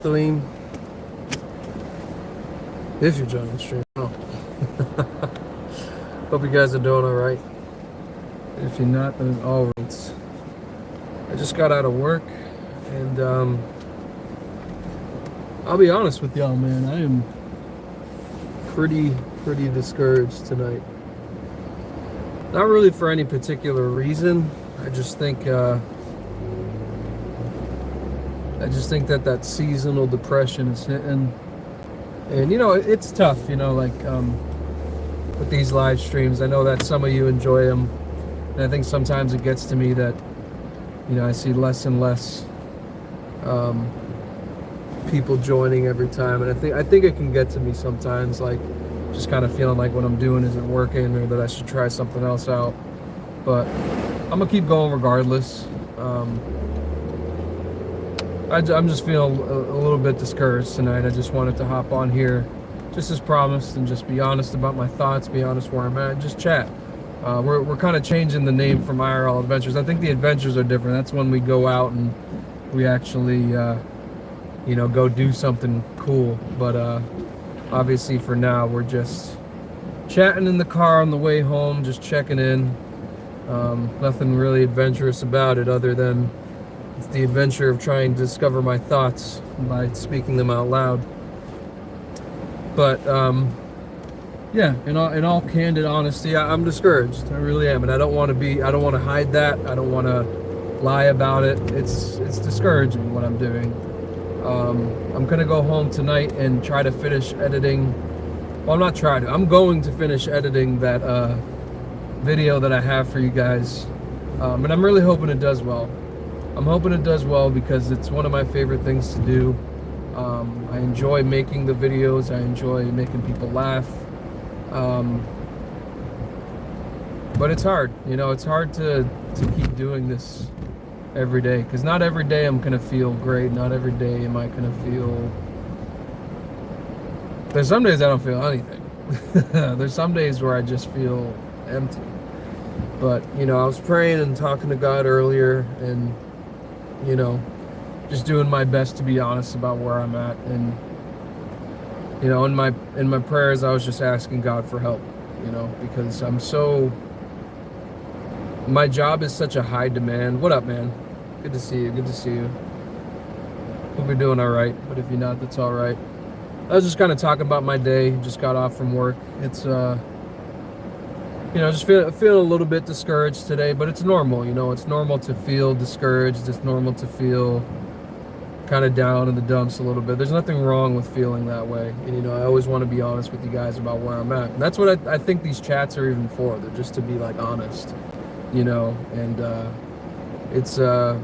Stream. If you're joining the stream. Oh. Hope you guys are doing alright. If you're not, then it's alright. I just got out of work and I'll be honest with y'all, man. I am pretty discouraged tonight. Not really for any particular reason. I just think that seasonal depression is hitting. And, you know, it's tough, you know, like, with these live streams. I know that some of you enjoy them. And I think sometimes it gets to me that, you know, I see less and less people joining every time. And I think it can get to me sometimes, like, just kind of feeling like what I'm doing isn't working or that I should try something else out. But I'm going to keep going regardless. I'm just feeling a little bit discouraged tonight. I just wanted to hop on here just as promised and just be honest about my thoughts, be honest where I'm at, and just chat. We're kind of changing the name from IRL Adventures. I think the adventures are different. That's when we go out and we actually, you know, go do something cool. But obviously for now, we're just chatting in the car on the way home, just checking in. Nothing really adventurous about it other than it's the adventure of trying to discover my thoughts by speaking them out loud. But yeah, in all candid honesty, I'm discouraged. I really am, and I don't want to hide that. I don't want to lie about it. It's discouraging what I'm doing. I'm gonna go home tonight and try to finish editing. Well, I'm going to finish editing that video that I have for you guys, and I'm really hoping it does well. I'm hoping it does well because it's one of my favorite things to do. I enjoy making the videos. I enjoy making people laugh. But it's hard, you know, it's hard to keep doing this every day, because not every day I'm gonna feel great. Not every day am I gonna feel. There's some days I don't feel anything. There's some days where I just feel empty. But, you know, I was praying and talking to God earlier and, you know, just doing my best to be honest about where I'm at. And, you know, in my prayers, I was just asking God for help, you know, because my job is such a high demand. What up, man? Good to see you. Good to see you. Hope you're doing all right. But if you're not, that's all right. I was just kind of talking about my day. Just got off from work. It's, you know, just feeling a little bit discouraged today, but it's normal, you know, it's normal to feel discouraged. It's normal to feel kind of down in the dumps a little bit. There's nothing wrong with feeling that way. And, you know, I always want to be honest with you guys about where I'm at. And that's what I think these chats are even for. They're just to be, like, honest, you know, and it's, I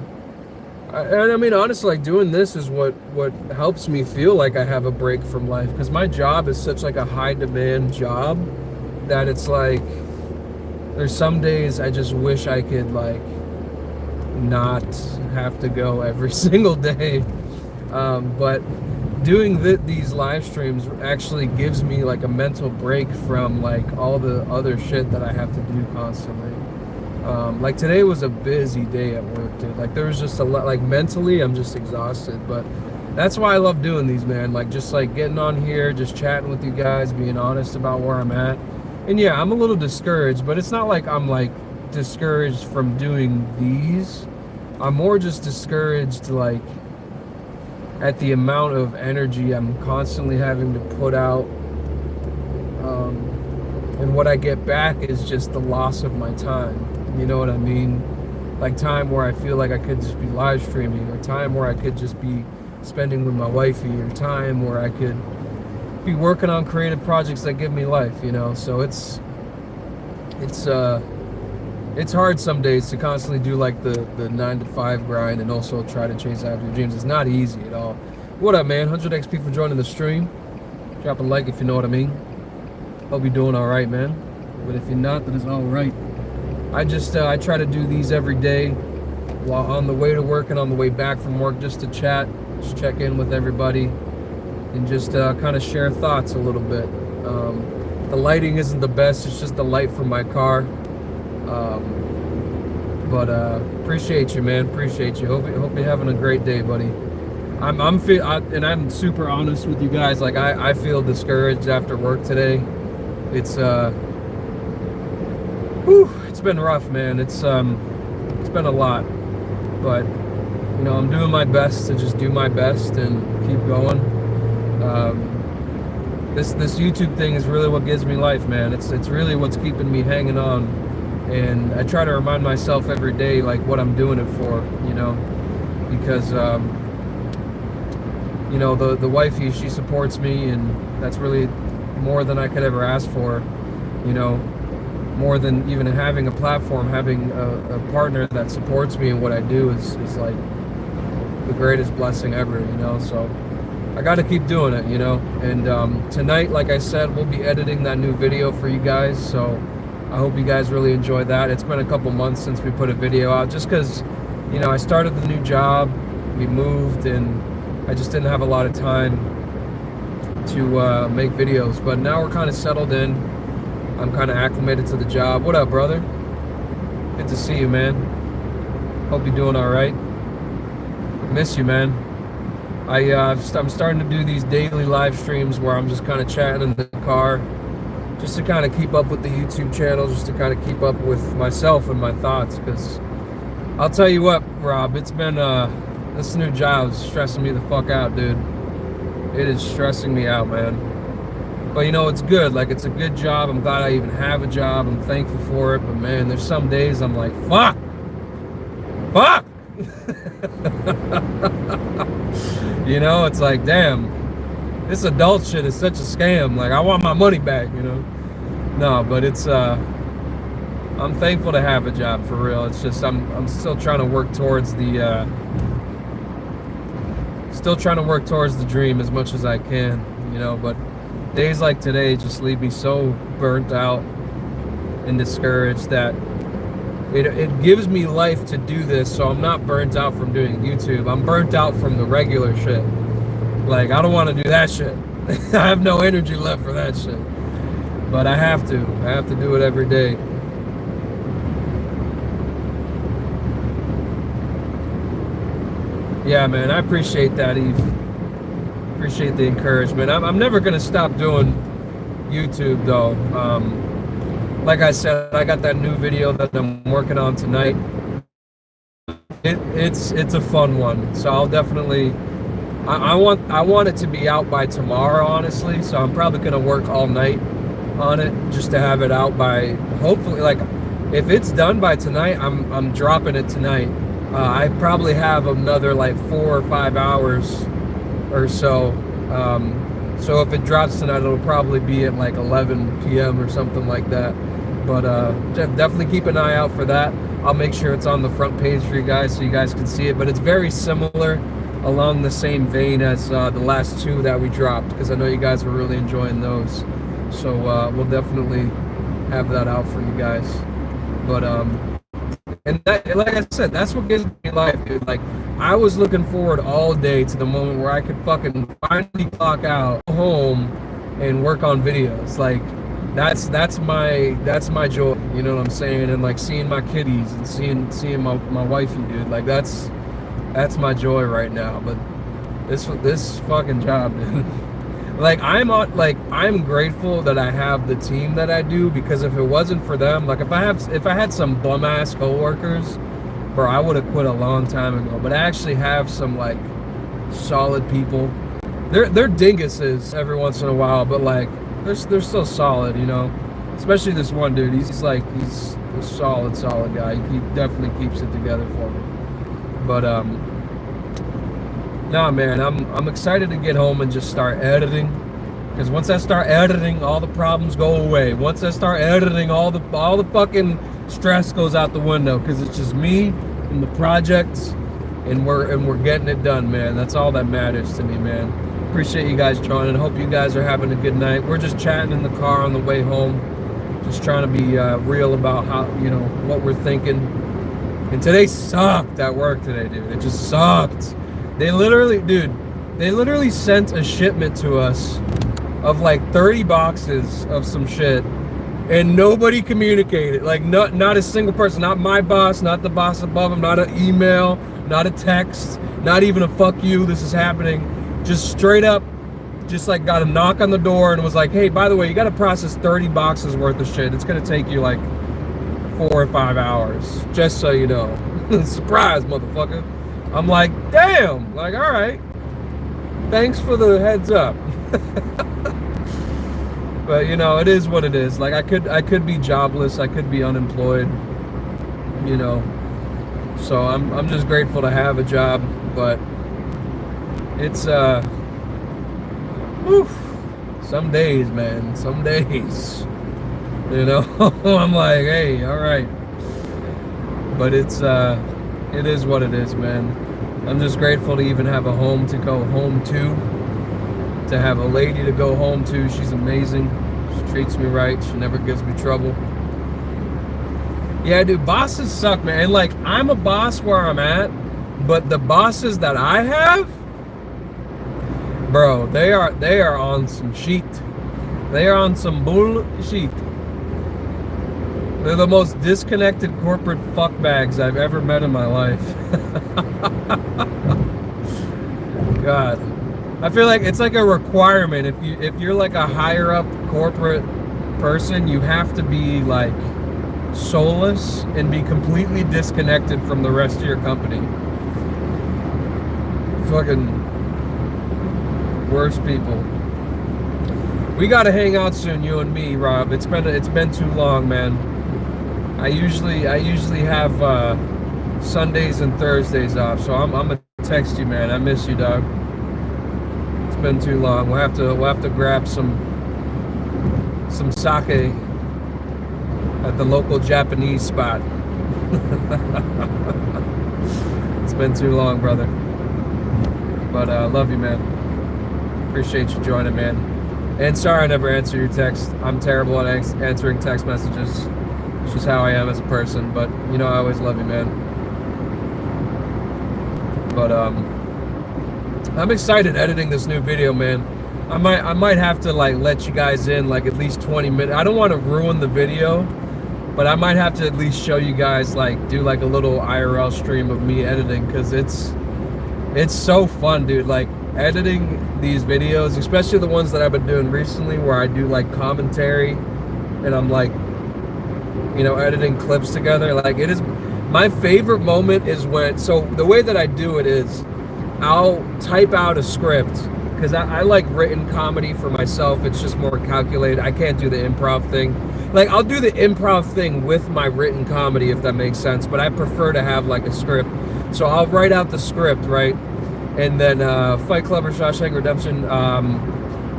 mean, honestly, like, doing this is what helps me feel like I have a break from life, because my job is such, like, a high-demand job that it's, like, there's some days I just wish I could, like, not have to go every single day. But doing these live streams actually gives me, like, a mental break from, like, all the other shit that I have to do constantly. Like, today was a busy day at work, dude. Like, there was just a lot, like, mentally, I'm just exhausted. But that's why I love doing these, man. Like, just, like, getting on here, just chatting with you guys, being honest about where I'm at. And yeah, I'm a little discouraged, but it's not like I'm, like, discouraged from doing these. I'm more just discouraged, like, at the amount of energy I'm constantly having to put out. And what I get back is just the loss of my time. You know what I mean? Like, time where I feel like I could just be live streaming, or time where I could just be spending with my wifey, or time where I could be working on creative projects that give me life, you know. So it's hard some days to constantly do, like, the 9-to-5 grind and also try to chase after your dreams. It's not easy at all. What up, man? 100 XP for joining the stream. Drop a like if you know what I mean. Hope you're doing all right, man. But if you're not, then it's all right. I try to do these every day while on the way to work and on the way back from work, just to chat, just check in with everybody, and just kind of share thoughts a little bit. The lighting isn't the best. It's just the light from my car. But appreciate you, man. Appreciate you. Hope you're having a great day, buddy. and I'm super honest with you guys. Like I feel discouraged after work today. It's it's been rough, man. It's been a lot, but you know, I'm doing my best to just do my best and keep going. This YouTube thing is really what gives me life, man. It's really what's keeping me hanging on, and I try to remind myself every day like what I'm doing it for, you know, because you know, the wifey, she supports me, and that's really more than I could ever ask for, you know, more than even having a platform. Having a partner that supports me in what I do is like the greatest blessing ever, you know. So I got to keep doing it, you know. And tonight, like I said, we'll be editing that new video for you guys, so I hope you guys really enjoy that. It's been a couple months since we put a video out, just because, you know, I started the new job, we moved, and I just didn't have a lot of time to make videos. But now we're kind of settled in. I'm kind of acclimated to the job. What up, brother? Good to see you, man. Hope you're doing all right. Miss you, man. I'm starting to do these daily live streams where I'm just kind of chatting in the car, just to kind of keep up with the YouTube channel, just to kind of keep up with myself and my thoughts. Because I'll tell you what, Rob, it's been this new job is stressing me the fuck out, dude. It is stressing me out, man. But you know, it's good. Like, it's a good job. I'm glad I even have a job. I'm thankful for it. But man, there's some days I'm like, fuck. You know, it's like, damn, this adult shit is such a scam. Like, I want my money back, you know. No, but it's I'm thankful to have a job, for real. It's just I'm still trying to work towards the dream as much as I can, you know. But days like today just leave me so burnt out and discouraged that it gives me life to do this. So I'm not burnt out from doing YouTube. I'm burnt out from the regular shit. Like, I don't want to do that shit. I have no energy left for that shit. But I have to do it every day. Yeah, man, I appreciate that, Eve. Appreciate the encouragement. I'm never gonna stop doing YouTube, though. Like I said, I got that new video that I'm working on tonight. It's a fun one, so I'll definitely. I want it to be out by tomorrow, honestly. So I'm probably gonna work all night on it just to have it out by, hopefully, like, if it's done by tonight, I'm dropping it tonight. I probably have another like 4 or 5 hours or so. So if it drops tonight, it'll probably be at like 11 p.m. or something like that. But definitely keep an eye out for that. I'll make sure it's on the front page for you guys so you guys can see it. But it's very similar, along the same vein as the last two that we dropped, because I know you guys were really enjoying those. So we'll definitely have that out for you guys. But and that, like I said, that's what gives me life, dude. Like, I was looking forward all day to the moment where I could fucking finally clock out, go home, and work on videos. Like, that's my joy. You know what I'm saying? And like seeing my kitties and seeing my wifey, dude. Like, that's my joy right now. But this fucking job, dude. Like, I'm grateful that I have the team that I do, because if it wasn't for them, like, if I had some bum ass coworkers, bro, I would have quit a long time ago. But I actually have some like solid people. They're dinguses every once in a while, but like they're still solid, you know. Especially this one dude. He's a solid guy. He definitely keeps it together for me. But nah, man, I'm excited to get home and just start editing, because once I start editing, all the problems go away. Once I start editing, all the fucking stress goes out the window, because it's just me and the projects, and we're getting it done, man. That's all that matters to me, man. Appreciate you guys joining. Hope you guys are having a good night. We're just chatting in the car on the way home, just trying to be real about how, you know, what we're thinking. And today sucked at work today, dude. It just sucked. They literally sent a shipment to us of like 30 boxes of some shit, and nobody communicated. Like, not a single person, not my boss, not the boss above him, not an email, not a text, not even a fuck you, this is happening. Just straight up, just like got a knock on the door and was like, hey, by the way, you got to process 30 boxes worth of shit. It's going to take you like 4 or 5 hours, just so you know. Surprise, motherfucker. I'm like, damn, like, all right. Thanks for the heads up. But you know, it is what it is. Like I could be jobless, I could be unemployed, you know. So I'm just grateful to have a job, but it's whew, some days, man, some days, you know. I'm like, hey, all right. But it's it is what it is, man. I'm just grateful to even have a home to go home to have a lady to go home to. She's amazing. She treats me right. She never gives me trouble. Yeah, dude, bosses suck, man. And like, I'm a boss where I'm at, but the bosses that I have, bro, they are on some shit. They are on some bullshit. They're the most disconnected corporate fuckbags I've ever met in my life. God. I feel like it's like a requirement. If you're like a higher up corporate person, you have to be like soulless and be completely disconnected from the rest of your company. Fucking worst people. We gotta hang out soon, you and me, Rob. It's been too long, man. I usually have Sundays and Thursdays off, so I'm gonna text you, man. I miss you, dog. It's been too long. We'll have to grab some sake at the local Japanese spot. It's been too long, brother. But love you, man. Appreciate you joining, man. And sorry I never answer your text. I'm terrible at answering text messages. It's just how I am as a person. But you know, I always love you, man. But I'm excited editing this new video, man. I might have to like let you guys in like at least 20 minutes. I don't want to ruin the video, but I might have to at least show you guys, like do like a little IRL stream of me editing, because it's so fun, dude. Like editing these videos, especially the ones that I've been doing recently where I do like commentary and I'm like, you know, editing clips together. Like, it is my favorite moment is when, so the way that I do it is I'll type out a script, because I like written comedy for myself. It's just more calculated. I can't do the improv thing. Like, I'll do the improv thing with my written comedy, if that makes sense, but I prefer to have like a script. So I'll write out the script, right? And then Fight Club or Shawshank Redemption,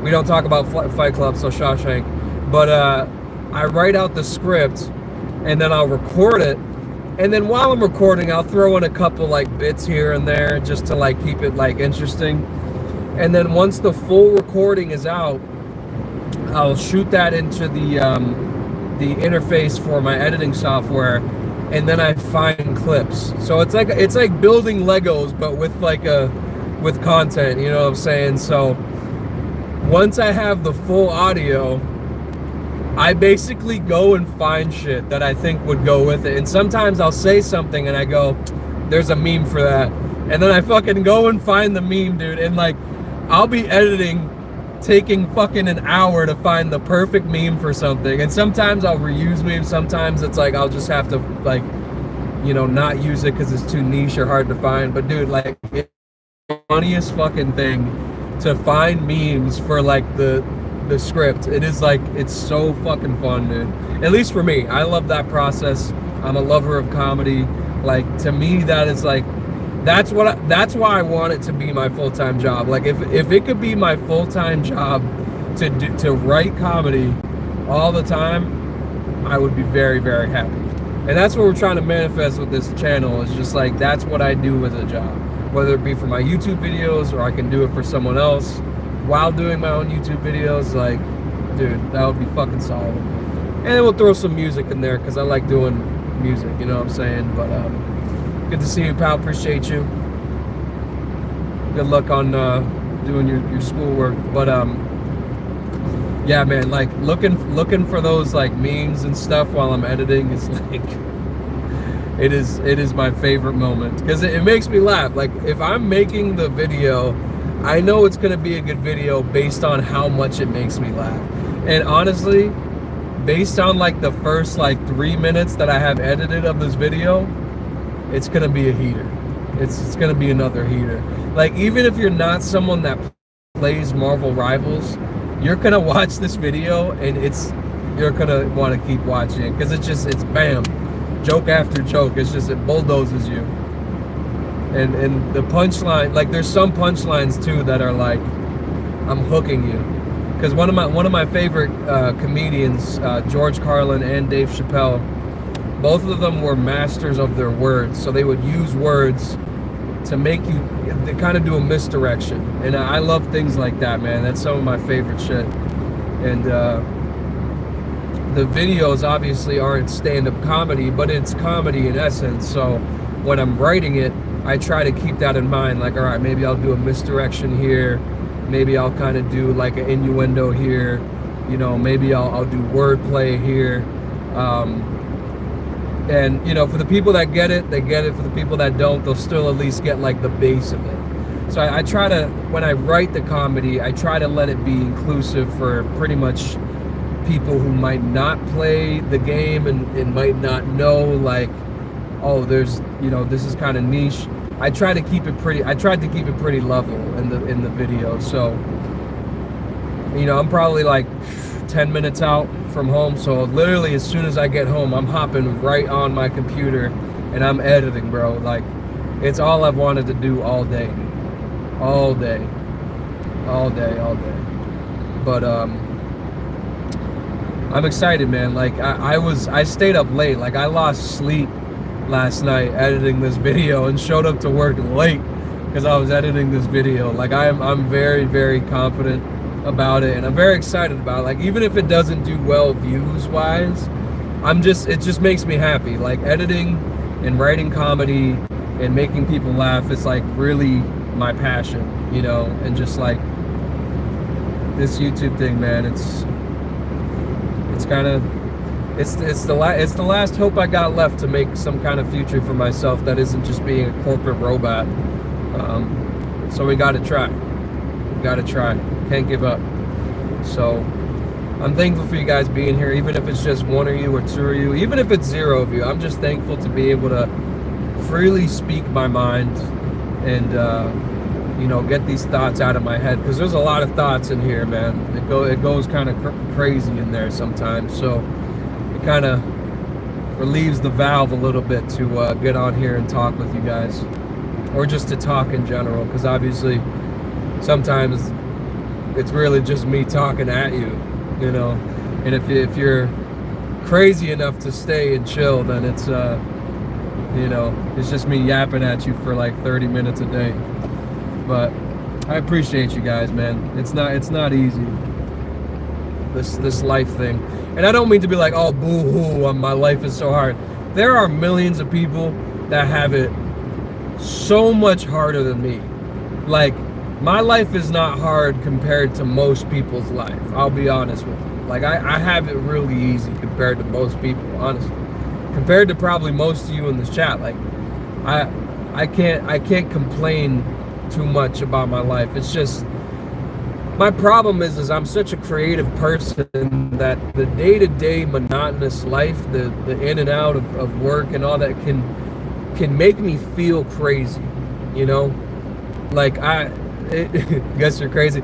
we don't talk about Fight Club, so Shawshank. But I write out the script, and then I'll record it. And then while I'm recording, I'll throw in a couple like bits here and there just to like keep it like interesting. And then once the full recording is out, I'll shoot that into the interface for my editing software, and then I find clips. So it's like building Legos, but with content, you know what I'm saying? So once I have the full audio, I basically go and find shit that I think would go with it. And sometimes I'll say something and I go, there's a meme for that. And then I fucking go and find the meme, dude. And like, I'll be editing, taking fucking an hour to find the perfect meme for something. And sometimes I'll reuse memes. Sometimes it's like, I'll just have to like, you know, not use it because it's too niche or hard to find. But dude, like, it's the funniest fucking thing to find memes for like the script. It is like, it's so fucking fun, dude. At least for me, I love that process. I'm a lover of comedy. Like, to me, that is like, that's why I want it to be my full-time job. Like, if it could be my full-time job to write comedy all the time, I would be very, very happy. And that's what we're trying to manifest with this channel, is just like, that's what I do as a job, whether it be for my YouTube videos or I can do it for someone else while doing my own YouTube videos. Like, dude, that would be fucking solid. And then we'll throw some music in there because I like doing music, you know what I'm saying? But good to see you, pal. Appreciate you. Good luck on doing your schoolwork. But yeah, man, like looking for those like memes and stuff while I'm editing is like, It is my favorite moment because it makes me laugh. Like if I'm making the video, I know it's gonna be a good video based on how much it makes me laugh. And honestly, based on like the first like 3 minutes that I have edited of this video, it's gonna be a heater. It's gonna be another heater. Like even if you're not someone that plays Marvel Rivals, you're gonna watch this video and you're gonna want to keep watching it because it's bam, joke after joke. It's just, it bulldozes you. And the punchline, like there's some punchlines too that are like, I'm hooking you. Because one of my favorite comedians, George Carlin and Dave Chappelle, both of them were masters of their words. So they would use words to make you, they kind of do a misdirection. And I love things like that, man. That's some of my favorite shit. And the videos obviously aren't stand-up comedy, but it's comedy in essence. So when I'm writing it, I try to keep that in mind. Like, all right, maybe I'll do a misdirection here. Maybe I'll kind of do like an innuendo here. You know, maybe I'll do wordplay here. And, you know, for the people that get it, they get it. For the people that don't, they'll still at least get like the base of it. So I try to, when I write the comedy, I try to let it be inclusive for pretty much people who might not play the game and might not know, like, oh, there's, you know, this is kind of niche. I tried to keep it pretty level in the video. So, you know, I'm probably like 10 minutes out from home. So literally as soon as I get home, I'm hopping right on my computer and I'm editing, bro. Like, it's all I've wanted to do all day, dude. All day. But I'm excited, man. Like I stayed up late. Like I lost sleep last night editing this video and showed up to work late because I was editing this video. Like I'm very, very confident about it and I'm very excited about it. Like even if it doesn't do well views wise, it just makes me happy. Like editing and writing comedy and making people laugh is like really my passion, you know. And just like this YouTube thing, man, it's the last hope I got left to make some kind of future for myself that isn't just being a corporate robot. So we gotta try. Can't give up. So I'm thankful for you guys being here, even if it's just one of you or two of you, even if it's 0 of you. I'm just thankful to be able to freely speak my mind and you know, get these thoughts out of my head, because there's a lot of thoughts in here, man. It goes kind of crazy in there sometimes. So it kind of relieves the valve a little bit to get on here and talk with you guys, or just to talk in general, because obviously sometimes it's really just me talking at you, you know. And if you're crazy enough to stay and chill, then it's you know, it's just me yapping at you for like 30 minutes a day. But I appreciate you guys, man. It's not easy, this life thing. And I don't mean to be like, oh, boo-hoo, my life is so hard. There are millions of people that have it so much harder than me. Like, my life is not hard compared to most people's life. I'll be honest with you. Like, I have it really easy compared to most people, honestly. Compared to probably most of you in this chat. Like, I can't complain too much about my life. It's just, my problem is I'm such a creative person that the day-to-day monotonous life, the in and out of work and all that can make me feel crazy, you know. Like guess you're crazy.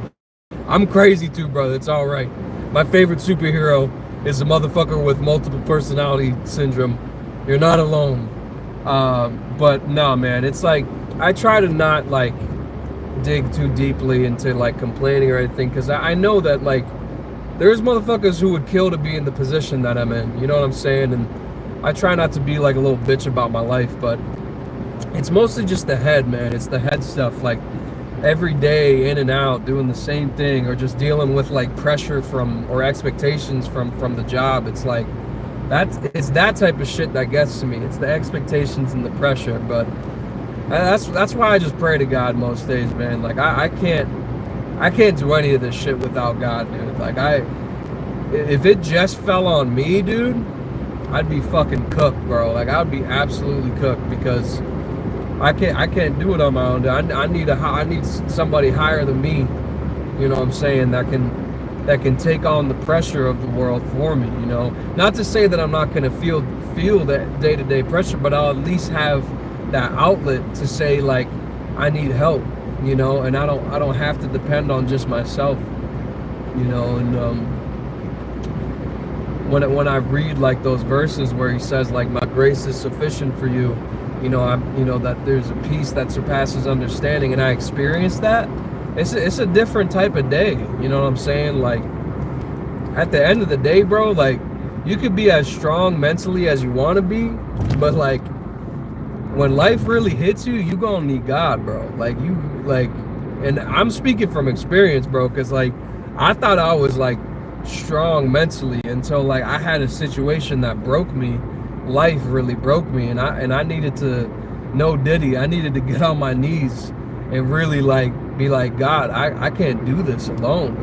I'm crazy too, brother. It's all right. My favorite superhero is a motherfucker with multiple personality syndrome. You're not alone. But no, man, it's like I try to not like dig too deeply into like complaining or anything, because I know that like there's motherfuckers who would kill to be in the position that I'm in, you know what I'm saying? And I try not to be like a little bitch about my life, but it's mostly just the head, man. It's the head stuff, like every day in and out doing the same thing, or just dealing with like pressure from, or expectations from the job. It's like it's that type of shit that gets to me. It's the expectations and the pressure. But that's why I just pray to God most days, man. Like I can't do any of this shit without God, dude. Like if it just fell on me, dude, I'd be fucking cooked, bro. Like I'd be absolutely cooked because I can't do it on my own. I need somebody higher than me. You know what I'm saying? That can take on the pressure of the world for me. You know, not to say that I'm not gonna feel that day-to-day pressure, but I'll at least have that outlet to say like I need help. You know, and I don't have to depend on just myself. You know, and when I read like those verses where he says like my grace is sufficient for you, you know that there's a peace that surpasses understanding, and I experience that. It's a different type of day. You know what I'm saying? Like at the end of the day, bro, like you could be as strong mentally as you want to be, but like when life really hits you, you gonna need God, bro. Like you like, and I'm speaking from experience, bro, because like I thought I was like strong mentally until like I had a situation that broke me. Life really broke me, and I needed to know Diddy. I needed to get on my knees and really like be like, God, I can't do this alone,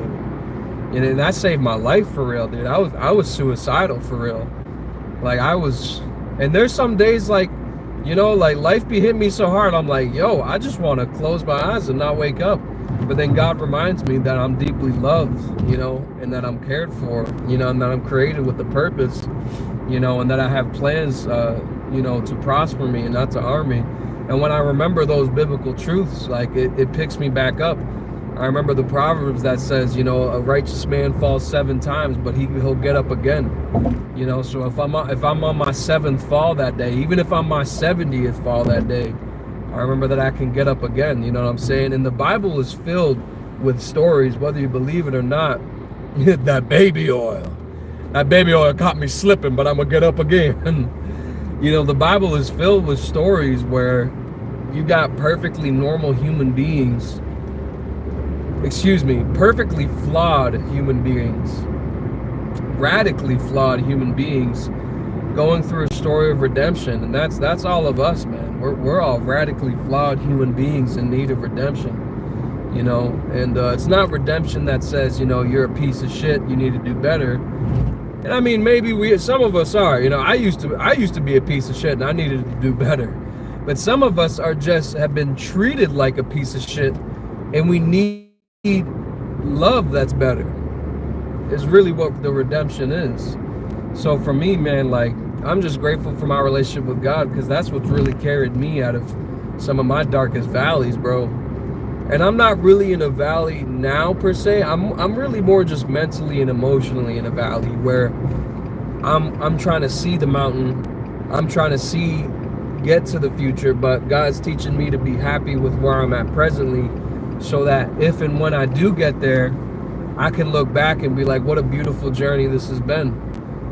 dude. And that saved my life for real, dude. I was suicidal for real. Like I was, and there's some days like, you know, like life be hitting me so hard, I'm like, yo, I just want to close my eyes and not wake up. But then God reminds me that I'm deeply loved, you know, and that I'm cared for, you know, and that I'm created with a purpose, you know, and that I have plans, you know, to prosper me and not to harm me. And when I remember those biblical truths, like it picks me back up. I remember the Proverbs that says, you know, a righteous man falls 7 times, but he'll get up again. You know, so if I'm on my 7th fall that day, even if I'm my 70th fall that day, I remember that I can get up again. You know what I'm saying? And the Bible is filled with stories, whether you believe it or not. That baby oil caught me slipping, but I'm gonna get up again. You know, the Bible is filled with stories where you got perfectly normal human beings, perfectly flawed human beings, radically flawed human beings going through a story of redemption. And that's all of us, man. We're all radically flawed human beings in need of redemption, you know. And it's not redemption that says, you know, you're a piece of shit, you need to do better. And I mean, maybe some of us are, you know. I used to be a piece of shit and I needed to do better. But some of us have been treated like a piece of shit, and we need love that's better. Is really what the redemption is. So for me, man, like I'm just grateful for my relationship with God, because that's what's really carried me out of some of my darkest valleys, bro. And I'm not really in a valley now per se. I'm really more just mentally and emotionally in a valley where I'm trying to see the mountain. I'm trying to get to the future, but God's teaching me to be happy with where I'm at presently, so that if and when I do get there, I can look back and be like, what a beautiful journey this has been.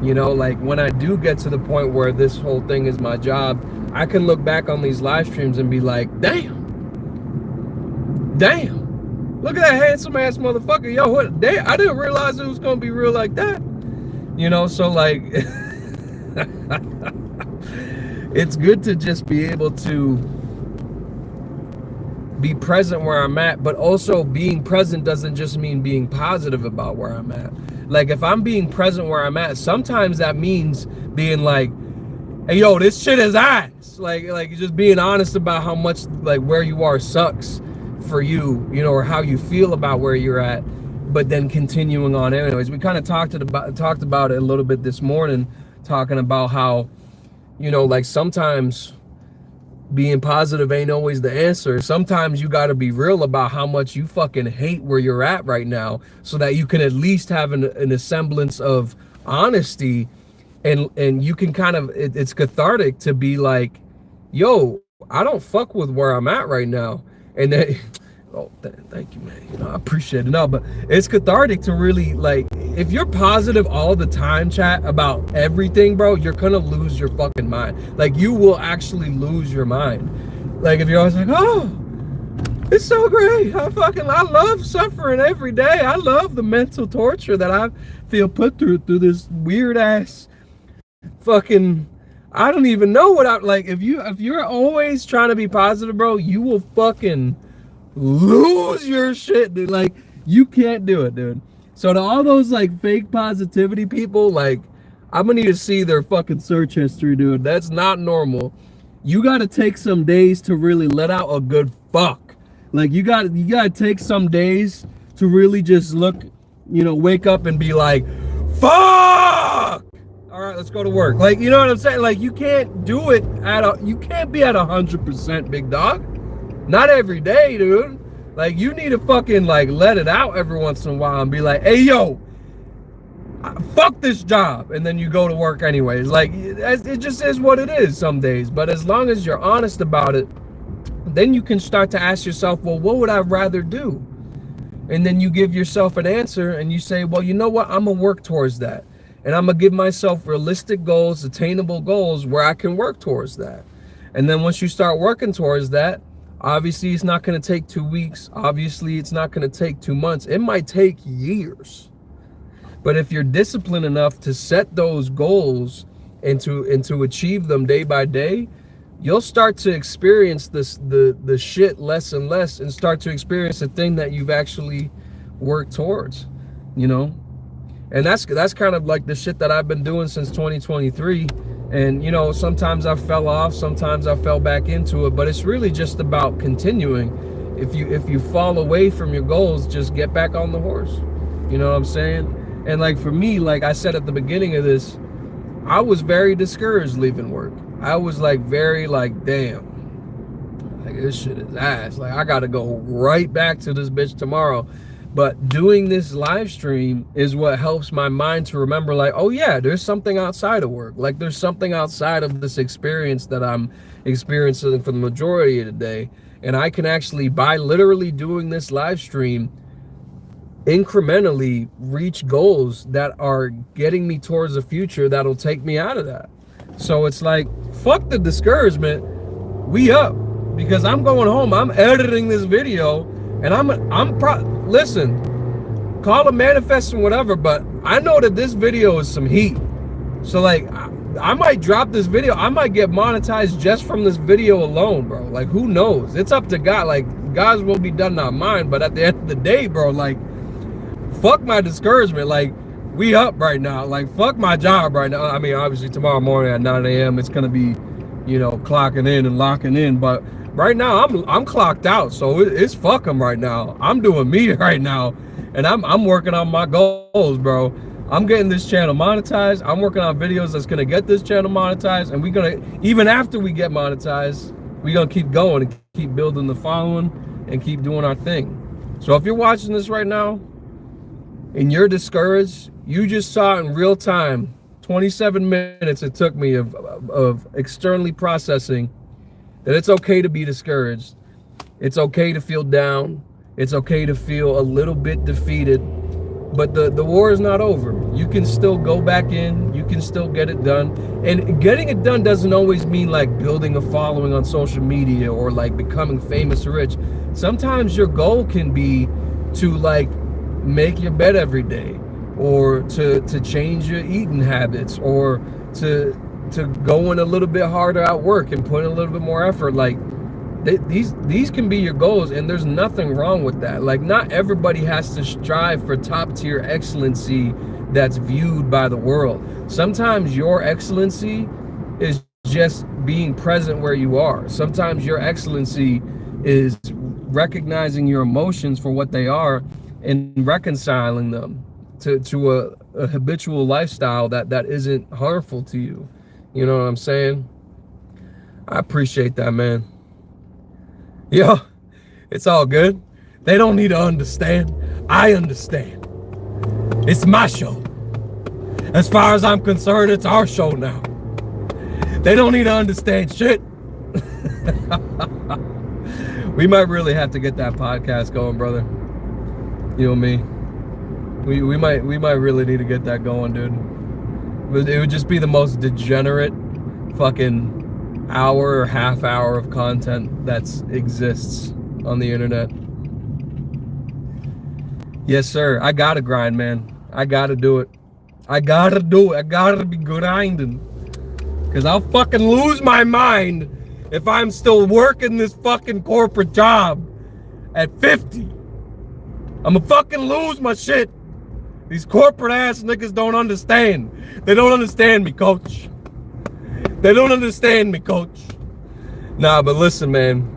You know, like when I do get to the point where this whole thing is my job, I can look back on these live streams and be like, damn, look at that handsome ass motherfucker. Yo, what? Damn, I didn't realize it was gonna be real like that. You know, so like it's good to just be able to be present where I'm at, but also being present doesn't just mean being positive about where I'm at. Like if I'm being present where I'm at, sometimes that means being like, hey, yo, this shit is ass. Like just being honest about how much like where you are sucks for you, you know, or how you feel about where you're at, but then continuing on anyways. We kind of talked about it a little bit this morning, talking about how, you know, like sometimes being positive ain't always the answer. Sometimes you got to be real about how much you fucking hate where you're at right now, so that you can at least have a semblance of honesty, and you can kind of, it's cathartic to be like, yo, I don't fuck with where I'm at right now. And then, oh, thank you, man. You know, I appreciate it. No, but it's cathartic to really, like, if you're positive all the time, chat, about everything, bro, you're gonna lose your fucking mind. Like, you will actually lose your mind. Like, if you're always like, oh, it's so great. I love suffering every day. I love the mental torture that I feel put through this weird ass fucking, I don't even know what I'm like. If you're always trying to be positive, bro, you will fucking lose your shit, dude. Like, you can't do it, dude. So to all those like fake positivity people, like, I'm gonna need to see their fucking search history, dude. That's not normal. You gotta take some days to really let out a good fuck. Like you gotta take some days to really just look, wake up and be like, fuck! All right, let's go to work. Like, you know what I'm saying? Like, you can't do it you can't be at 100%, big dog. Not every day, dude. Like, you need to fucking, like, let it out every once in a while and be like, hey, yo, fuck this job. And then you go to work anyways. Like, it just is what it is some days. But as long as you're honest about it, then you can start to ask yourself, well, what would I rather do? And then you give yourself an answer and you say, well, you know what? I'm going to work towards that. And I'm going to give myself realistic goals, attainable goals where I can work towards that. And then once you start working towards that, obviously it's not going to take 2 weeks. Obviously it's not going to take 2 months. It might take years. But if you're disciplined enough to set those goals and to achieve them day by day, you'll start to experience the shit less and less and start to experience the thing that you've actually worked towards, And that's kind of like the shit that I've been doing since 2023. And, sometimes I fell off, sometimes I fell back into it, but it's really just about continuing. If you fall away from your goals, just get back on the horse. You know what I'm saying? And like for me, like I said at the beginning of this, I was very discouraged leaving work. I was like very like, damn, like this shit is ass. Like I gotta go right back to this bitch tomorrow. But doing this live stream is what helps my mind to remember like, oh yeah, there's something outside of work. Like there's something outside of this experience that I'm experiencing for the majority of the day. And I can actually, by literally doing this live stream, incrementally reach goals that are getting me towards a future that'll take me out of that. So it's like, fuck the discouragement, we up, because I'm going home, I'm editing this video, and listen, call it manifesting, whatever, but I know that this video is some heat. So like, I might drop this video, I might get monetized just from this video alone, bro. Like, who knows? It's up to God. Like, God's will be done, not mine. But at the end of the day, bro, like, fuck my discouragement. Like, we up right now. Like, fuck my job right now. I mean, obviously tomorrow morning at 9 a.m. it's gonna be, clocking in and locking in. But right now I'm clocked out, so it's fuck 'em right now. I'm doing me right now, and I'm working on my goals, bro. I'm getting this channel monetized. I'm working on videos that's gonna get this channel monetized, and we're gonna, even after we get monetized, we're gonna keep going and keep building the following and keep doing our thing. So if you're watching this right now and you're discouraged, you just saw it in real time. 27 minutes it took me of externally processing that it's okay to be discouraged. It's okay to feel down. It's okay to feel a little bit defeated. But the war is not over. You can still go back in. You can still get it done. And getting it done doesn't always mean like building a following on social media or like becoming famous or rich. Sometimes your goal can be to like make your bed every day, or to change your eating habits, or to go in a little bit harder at work and put in a little bit more effort. Like these can be your goals, and there's nothing wrong with that. Like, not everybody has to strive for top tier excellency that's viewed by the world. Sometimes your excellency is just being present where you are. Sometimes your excellency is recognizing your emotions for what they are and reconciling them to a habitual lifestyle that isn't harmful to you. You know what I'm saying? I appreciate that, man. Yo, it's all good. They don't need to understand. I understand. It's my show. As far as I'm concerned, it's our show now. They don't need to understand shit. We might really have to get that podcast going, brother. You and me. We might really need to get that going, dude. It would just be the most degenerate fucking hour or half hour of content that exists on the internet. Yes, sir. I gotta grind, man. I gotta do it. I gotta do it. I gotta be grinding. Because I'll fucking lose my mind if I'm still working this fucking corporate job at 50. I'm gonna fucking lose my shit. These corporate ass niggas don't understand. They don't understand me, coach. They don't understand me, coach. Nah, but listen, man.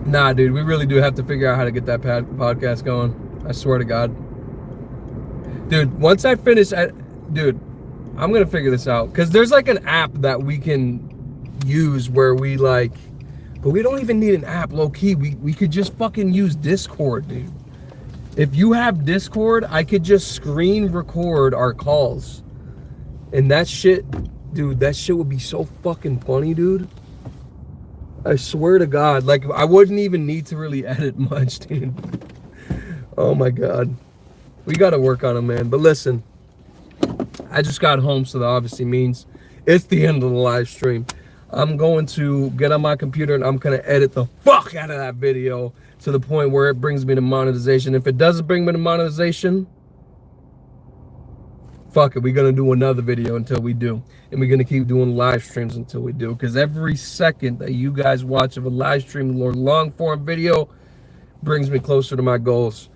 Nah, dude, we really do have to figure out how to get that podcast going. I swear to God. Dude, once I finish, dude, I'm going to figure this out. Because there's like an app that we can use where we like, but we don't even need an app, low key. We could just fucking use Discord, dude. If you have Discord, I could just screen record our calls. And that shit, dude, that shit would be so fucking funny, dude. I swear to God, like I wouldn't even need to really edit much, dude. Oh my God. We got to work on it, man. But listen, I just got home, so that obviously means it's the end of the live stream. I'm going to get on my computer and I'm going to edit the fuck out of that video to the point where it brings me to monetization. If it doesn't bring me to monetization, fuck it, we're going to do another video until we do. And we're going to keep doing live streams until we do. Because every second that you guys watch of a live stream or long form video brings me closer to my goals.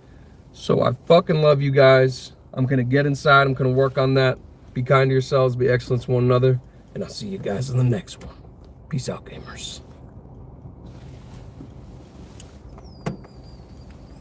So I fucking love you guys. I'm going to get inside. I'm going to work on that. Be kind to yourselves. Be excellent to one another. And I'll see you guys in the next one. Peace out, gamers.